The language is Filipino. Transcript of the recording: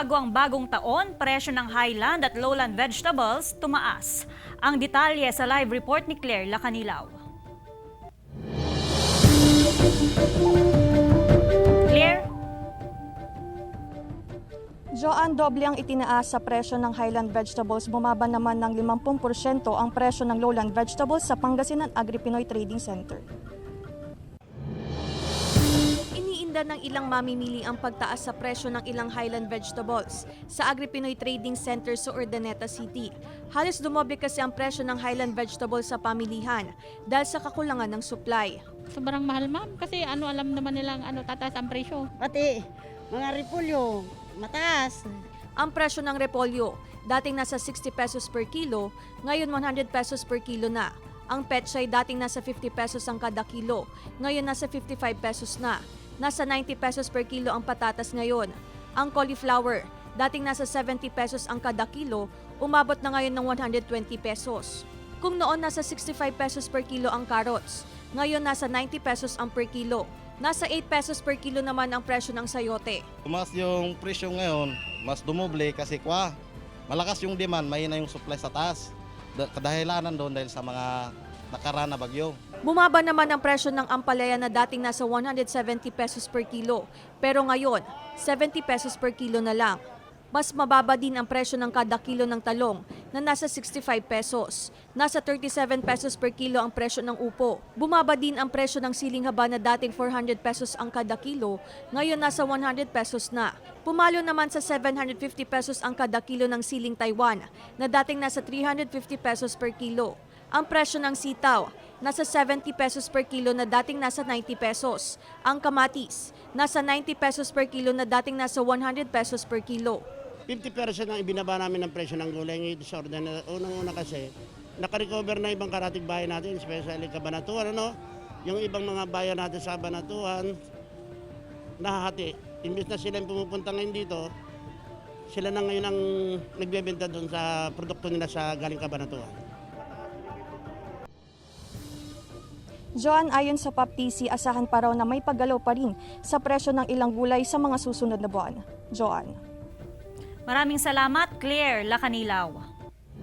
Bago ang bagong taon, presyo ng highland at lowland vegetables tumaas. Ang detalye sa live report ni Claire Lacanilaw. Claire? Joan, doble ang itinaas sa presyo ng highland vegetables. Bumaba naman ng 50% ang presyo ng lowland vegetables sa Pangasinan Agri-Pinoy Trading Center. Iniinda ng ilang mamimili ang pagtaas sa presyo ng ilang highland vegetables sa Agri-Pinoy Trading Center sa Urdaneta City. Halos dumoble kasi ang presyo ng highland vegetables sa pamilihan dahil sa kakulangan ng supply. Sobrang mahal, ma'am, kasi alam naman nilang tataas ang presyo. Pati mga repolyo, mataas. Ang presyo ng repolyo, dating nasa 60 pesos per kilo, ngayon 100 pesos per kilo na. Ang pechay dating nasa 50 pesos ang kada kilo, ngayon nasa 55 pesos na. Nasa 90 pesos per kilo ang patatas ngayon. Ang cauliflower, dating nasa 70 pesos ang kada kilo, umabot na ngayon ng 120 pesos. Kung noon nasa 65 pesos per kilo ang carrots, ngayon nasa 90 pesos ang per kilo. Nasa 8 pesos per kilo naman ang presyo ng sayote. Tumaas yung presyo ngayon, mas dumoble kasi malakas yung demand, mahina yung supply sa taas. Kadahilanan doon dahil sa mga nakaraan na bagyo. Bumaba naman ang presyo ng ampalaya na dating nasa 170 pesos per kilo, pero ngayon 70 pesos per kilo na lang. Mas mababa din ang presyo ng kada kilo ng talong na nasa 65 pesos. Nasa 37 pesos per kilo ang presyo ng upo. Bumaba din ang presyo ng siling haba na dating 400 pesos ang kada kilo, ngayon nasa 100 pesos na. Pumalo naman sa 750 pesos ang kada kilo ng siling Taiwan na dating nasa 350 pesos per kilo. Ang presyo ng sitaw, nasa 70 pesos per kilo na dating nasa 90 pesos. Ang kamatis, nasa 90 pesos per kilo na dating nasa 100 pesos per kilo. 50% ang ibinaba namin ng presyo ng gulay ngayon sa Urdaneta. Unang-una kasi, nakarecover na ibang karatig bayan natin, especially Cabanatuan. Yung ibang mga bayan natin sa Cabanatuan, nahahati. Imbis na sila yung pumupunta ngayon dito, sila na ngayon ang nagbebenta doon sa produkto nila sa galing Cabanatuan. Joan, ayon sa PAPTC, asahan pa raw na may paggalaw pa rin sa presyo ng ilang gulay sa mga susunod na buwan. Joan. Maraming salamat, Claire Lacanilaw.